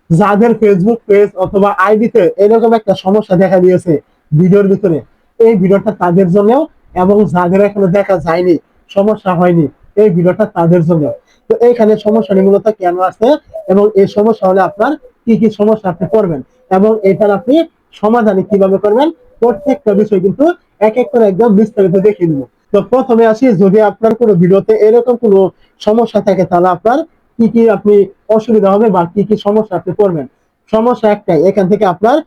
যাদের Facebook page অথবা আইডিতে এরকম একটা সমস্যা দেখা দিয়েছে ভিডিওর ভিতরে, এই ভিডিওটা তাদের জন্য, এবং যাদের এখনো দেখা যায়নি, সমস্যা হয়নি, এই ভিডিওটা তাদের জন্য। তো এইখানে সমস্যাটি মূলত কেন আছে, এবং এই সমস্যা হলে আপনার কি কি সমস্যা আপনি করবেন, এবং এটার আপনি সমাধানে কিভাবে করবেন, প্রত্যেকটা বিষয় কিন্তু এক এক করে একদম বিস্তারিত দেখিয়ে দিব। তো প্রথমে আসি, যদি আপনার কোনো ভিডিওতে এরকম কোনো সমস্যা থাকে, তাহলে আপনার কি কি আপনি অসুবিধা হবে বা কি কি সমস্যা আপনি করবেন। সমস্যা একটাই, এখান থেকে আপনার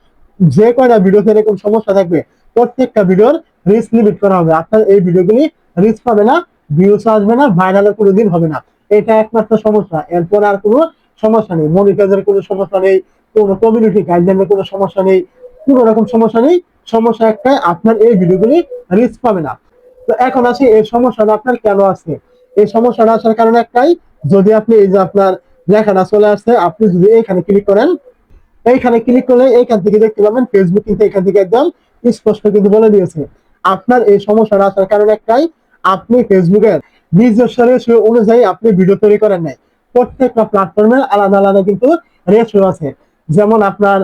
যে কয়টা ভিডিওতে এরকম সমস্যা থাকবে, প্রত্যেকটা ভিডিওর রিচ লিমিট করা হবে। আপনার এই ভিডিওগুলি রিচ পাবে না, ভিউস আসবে না, ভাইরালের কোনোদিন হবে না। এটা একমাত্র সমস্যা, এরপর আর কোনো সমস্যা নেই। মনিটাইজের কোনো সমস্যা নেই, কোনো কমিউনিটি গাইডলাইনের কোনো সমস্যা নেই, কোনো রকম সমস্যা নেই। সমস্যা একটাই, আপনার এই ভিডিওগুলি রিচ পাবে না। তো এখন আসি এই সমস্যাটা আপনার কেন আছে। এই সমস্যাটা আসার কারণ একটাই, যদি আপনি এই যে আপনার লেখাটা চলে আসছে, আপনি যদি এইখানে ক্লিক করেন, এইখানে ক্লিক করলে এইখান থেকে দেখতে পাবেন ফেসবুক কিন্তু এখান থেকে একদম স্পষ্ট কিন্তু বলে দিয়েছে আপনার এই সমস্যাটা আসার কারণ একটাই, আপনি ফেসবুকের নিজস্ব রেশিও অনুযায়ী আপনি ভিডিও তৈরি করেন নাই। প্রত্যেকটা প্ল্যাটফর্মের আলাদা আলাদা কিন্তু রেশিও আছে। যেমন আপনার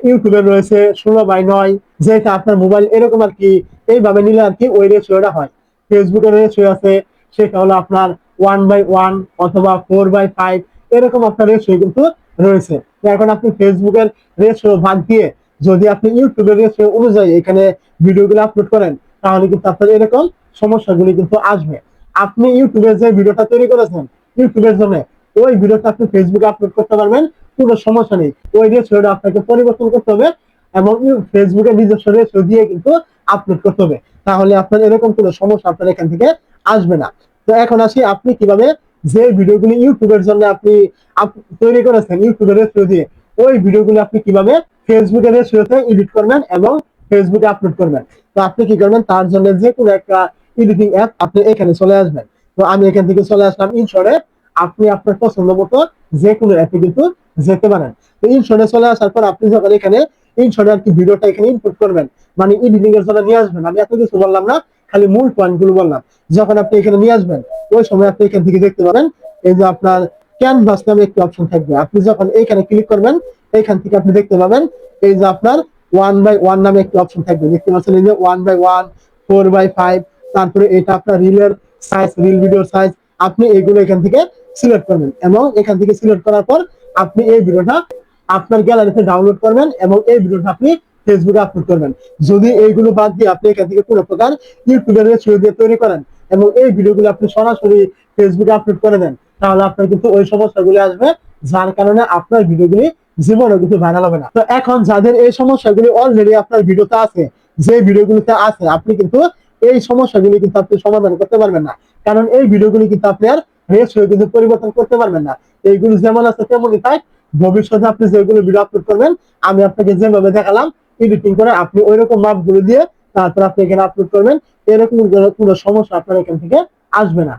ইউটিউবে রয়েছে 16:9, যেটা আপনার মোবাইল এরকম আর কি, এইভাবে নিলে আর কি ওই রেশিওটা হয়। ফেসবুকের রেশিও আছে, সেটা হলো আপনার 1:1 অথবা 4:5, এরকম আপনার রেশিও কিন্তু রয়েছে। তো এখন আপনি ফেসবুকের রেশিও বাদ দিয়ে যদি আপনি ইউটিউবের রেশিও অনুযায়ী এখানে ভিডিওগুলো আপলোড করেন, তাহলে কিন্তু আপনার এরকম সমস্যাগুলি কিন্তু আসবে। আপনি ইউটিউবে যে ভিডিওটা তৈরি করেছেন ইউটিউবের জন্য, ওই ভিডিওটা আপনি ফেসবুকে আপলোড করতে পারবেন, কোনো সমস্যা নেই। ওই রেশিওটা আপনাকে পরিবর্তন করতে হবে, এবং ফেসবুকের নিজস্ব রেশিও দিয়ে কিন্তু আপলোড করতে হবে। তাহলে আপনার এরকম কোনো সমস্যা আপনার এখান থেকে আসবে না। তো এখন আসি, আপনি কিভাবে যে ভিডিওগুলি ইউটিউবের জন্য আপনি তৈরি করেছেন ইউটিউবের রেশিও দিয়ে, ওই ভিডিওগুলো আপনি কিভাবে ফেসবুকের রেশিওতে এডিট করবেন এবং ফেসবুকে আপলোড করবেন। তো আপনি কি করবেন, তার জন্য যে কোনো একটা এডিটিং অ্যাপ আপনি এখানে চলে আসবেন। তো আমি এখান থেকে চলে আসলাম ইনশর্টে। আপনি আপনার পছন্দ মতো যে কোনো অ্যাপে কিন্তু যেতে পারেন। তো ইনশর্টে চলে আসার পর আপনি যখন এখানে ইনশর্টে আর কি ভিডিওটা এখানে ইনপুট করবেন, মানে এডিটিং এর জন্য নিয়ে আসবেন। আমি এত কিছু বললাম না, খালি মূল পয়েন্ট গুলো বললাম। যখন আপনি এখানে নিয়ে আসবেন, ওই সময় আপনি এখান থেকে দেখতে পাবেন এই যে আপনার ক্যানভাস নামে একটি অপশন থাকবে। আপনি যখন এইখানে ক্লিক করবেন, এইখান থেকে আপনি দেখতে পাবেন এই যে আপনার 1:1 নামে একটি অপশন থাকবে। দেখতে পাচ্ছেন এই যে 1:1, 4:5, তারপরে এটা আপনার রিলের সাইজ, রিল ভিডিওর সাইজ। আপনি এইগুলো এখান থেকে সিলেক্ট করবেন, এবং এখান থেকে সিলেক্ট করার পর আপনি এই ভিডিওটা আপনার গ্যালারিতে ডাউনলোড করবেন, এবং এই ভিডিওটা আপনি ফেসবুকে আপলোড করবেন। যদি এইগুলো বাদ দিয়ে আপনি এখান থেকে কোনো প্রকার ইউটিউবের রেশিও দিয়ে তৈরি করেন, এবং এই ভিডিওগুলো আপনি সরাসরি ফেসবুকে আপলোড করে দেন, তাহলে আপনার কিন্তু ওই সমস্যাগুলি আসবে, যার কারণে আপনার ভিডিওগুলি জীবনে কিন্তু ভাইরাল হবে না। তো এখন যাদের এই সমস্যাগুলি অলরেডি আপনার ভিডিওতে আছে, যে ভিডিওগুলিতে আছে, আপনি কিন্তু এই সমস্যাগুলি কিন্তু আপনি সমাধান করতে পারবেন না। কারণ এই ভিডিওগুলি কিন্তু আপনি আর রেশিও কিন্তু পরিবর্তন করতে পারবেন না। এইগুলি যেমন আছে তেমনই থাক। ভবিষ্যতে আপনি যেগুলো ভিডিও আপলোড করবেন, আমি আপনাকে যেভাবে দেখালাম এডিটিং করে, আপনি ওইরকম মাপগুলো দিয়ে তারপর আপনি এখানে আপলোড করবেন। এরকম কোনো সমস্যা আপনার এখান থেকে আসবে না।